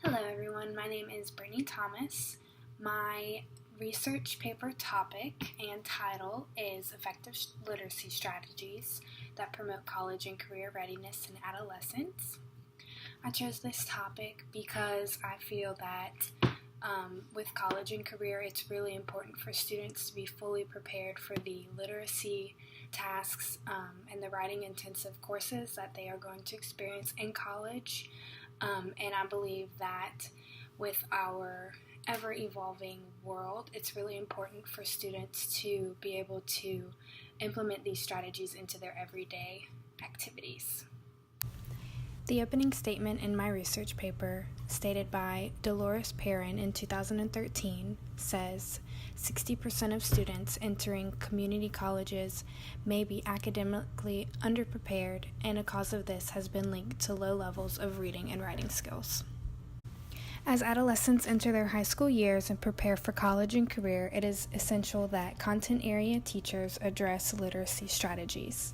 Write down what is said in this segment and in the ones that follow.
Hello everyone, my name is Brittany Thomas. My research paper topic and title is Effective Literacy Strategies that Promote College and Career Readiness in Adolescents. I chose this topic because I feel that with college and career, it's really important for students to be fully prepared for the literacy tasks and the writing intensive courses that they are going to experience in college. And I believe that with our ever-evolving world, it's really important for students to be able to implement these strategies into their everyday activities. The opening statement in my research paper, stated by Dolores Perrin in 2013, says 60% of students entering community colleges may be academically underprepared, and a cause of this has been linked to low levels of reading and writing skills. As adolescents enter their high school years and prepare for college and career, it is essential that content area teachers address literacy strategies.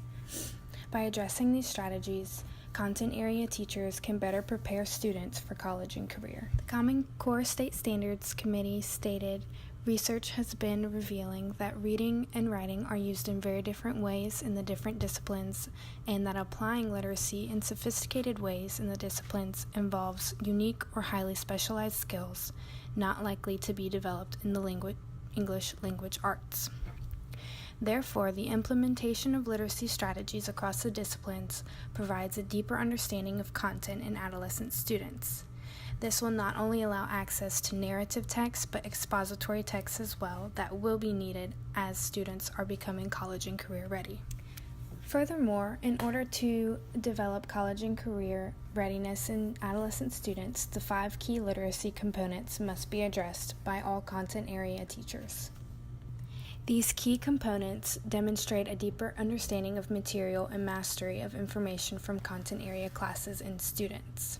By addressing these strategies, content area teachers can better prepare students for college and career. The Common Core State Standards Committee stated, research has been revealing that reading and writing are used in very different ways in the different disciplines, and that applying literacy in sophisticated ways in the disciplines involves unique or highly specialized skills not likely to be developed in the English language arts. Therefore, the implementation of literacy strategies across the disciplines provides a deeper understanding of content in adolescent students. This will not only allow access to narrative texts, but expository texts as well that will be needed as students are becoming college and career ready. Furthermore, in order to develop college and career readiness in adolescent students, the 5 key literacy components must be addressed by all content area teachers. These key components demonstrate a deeper understanding of material and mastery of information from content area classes and students.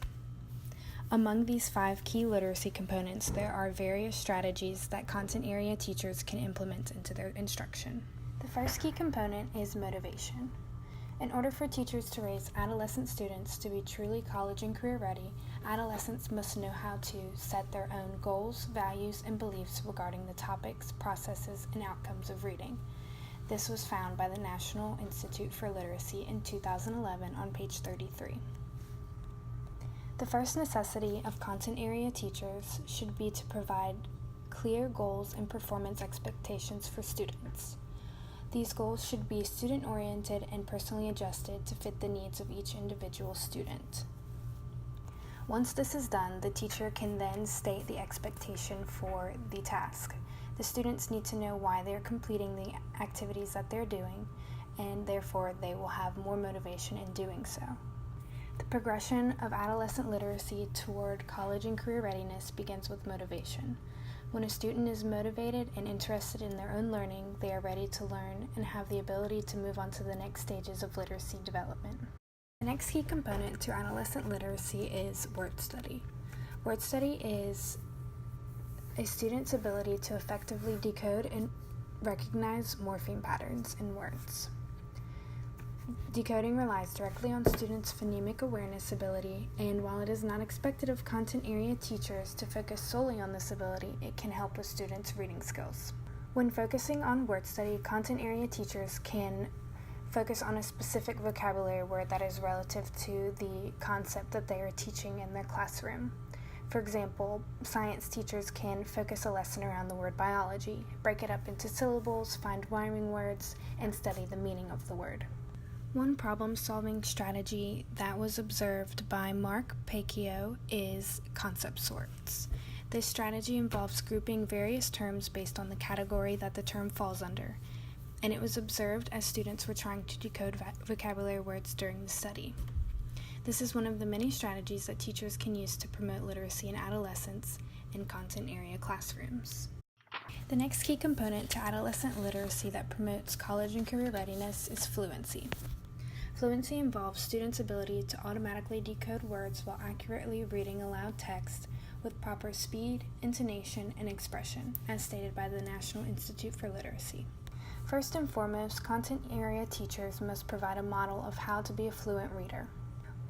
Among these 5 key literacy components, there are various strategies that content area teachers can implement into their instruction. The first key component is motivation. In order for teachers to raise adolescent students to be truly college and career ready, adolescents must know how to set their own goals, values, and beliefs regarding the topics, processes, and outcomes of reading. This was found by the National Institute for Literacy in 2011 on page 33. The first necessity of content area teachers should be to provide clear goals and performance expectations for students. These goals should be student-oriented and personally adjusted to fit the needs of each individual student. Once this is done, the teacher can then state the expectation for the task. The students need to know why they're completing the activities that they're doing, and therefore they will have more motivation in doing so. The progression of adolescent literacy toward college and career readiness begins with motivation. When a student is motivated and interested in their own learning, they are ready to learn and have the ability to move on to the next stages of literacy development. The next key component to adolescent literacy is word study. Word study is a student's ability to effectively decode and recognize morpheme patterns in words. Decoding relies directly on students' phonemic awareness ability, and while it is not expected of content area teachers to focus solely on this ability, it can help with students' reading skills. When focusing on word study, content area teachers can focus on a specific vocabulary word that is relative to the concept that they are teaching in their classroom. For example, science teachers can focus a lesson around the word biology, break it up into syllables, find rhyming words, and study the meaning of the word. One problem-solving strategy that was observed by Mark Pacchio is concept sorts. This strategy involves grouping various terms based on the category that the term falls under, and it was observed as students were trying to decode vocabulary words during the study. This is one of the many strategies that teachers can use to promote literacy in adolescents in content area classrooms. The next key component to adolescent literacy that promotes college and career readiness is fluency. Fluency involves students' ability to automatically decode words while accurately reading aloud text with proper speed, intonation, and expression, as stated by the National Institute for Literacy. First and foremost, content area teachers must provide a model of how to be a fluent reader.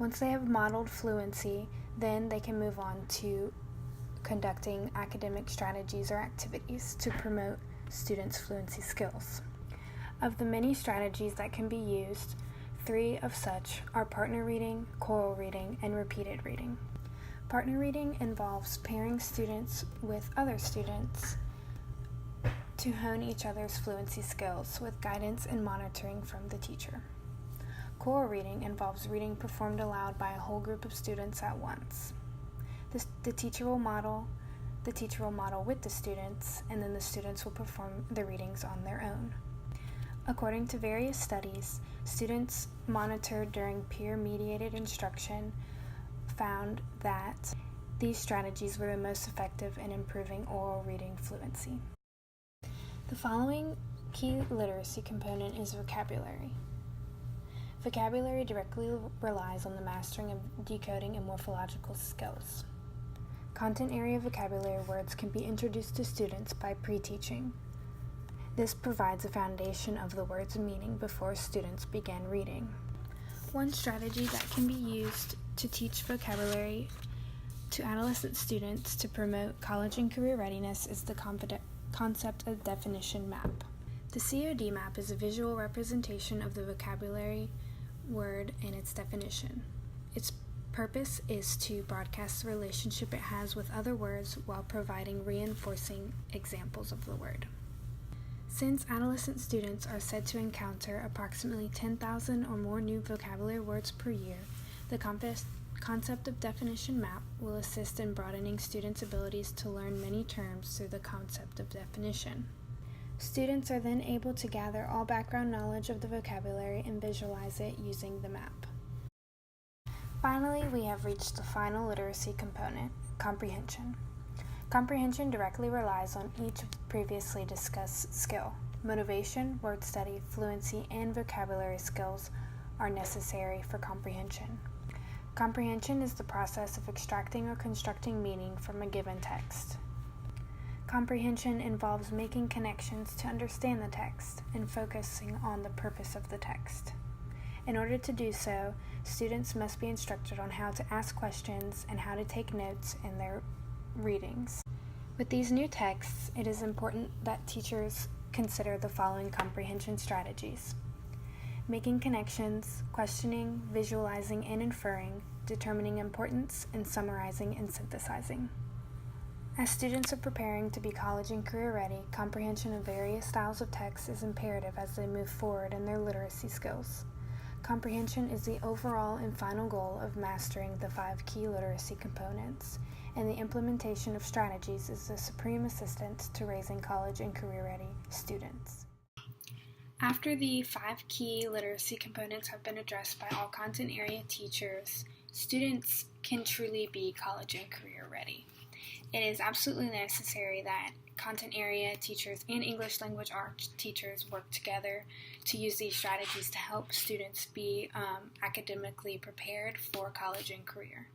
Once they have modeled fluency, then they can move on to conducting academic strategies or activities to promote students' fluency skills. Of the many strategies that can be used, 3 of such are partner reading, choral reading, and repeated reading. Partner reading involves pairing students with other students to hone each other's fluency skills with guidance and monitoring from the teacher. Choral reading involves reading performed aloud by a whole group of students at once. The teacher will model with the students, and then the students will perform the readings on their own. According to various studies, students monitored during peer-mediated instruction found that these strategies were the most effective in improving oral reading fluency. The following key literacy component is vocabulary. Vocabulary directly relies on the mastering of decoding and morphological skills. Content area vocabulary words can be introduced to students by pre-teaching. This provides a foundation of the word's meaning before students begin reading. One strategy that can be used to teach vocabulary to adolescent students to promote college and career readiness is the concept of definition map. The COD map is a visual representation of the vocabulary word and its definition. Its purpose is to broadcast the relationship it has with other words while providing reinforcing examples of the word. Since adolescent students are said to encounter approximately 10,000 or more new vocabulary words per year, the concept of definition map will assist in broadening students' abilities to learn many terms through the concept of definition. Students are then able to gather all background knowledge of the vocabulary and visualize it using the map. Finally, we have reached the final literacy component, comprehension. Comprehension directly relies on each of the previously discussed skill. Motivation, word study, fluency, and vocabulary skills are necessary for comprehension. Comprehension is the process of extracting or constructing meaning from a given text. Comprehension involves making connections to understand the text and focusing on the purpose of the text. In order to do so, students must be instructed on how to ask questions and how to take notes in their readings. With these new texts, it is important that teachers consider the following comprehension strategies: making connections, questioning, visualizing and inferring, determining importance, and summarizing and synthesizing. As students are preparing to be college and career ready, comprehension of various styles of text is imperative as they move forward in their literacy skills. Comprehension is the overall and final goal of mastering the 5 key literacy components, and the implementation of strategies is the supreme assistant to raising college and career-ready students. After the 5 key literacy components have been addressed by all content area teachers, students can truly be college and career-ready. It is absolutely necessary that content area teachers and English language arts teachers work together to use these strategies to help students be academically prepared for college and career.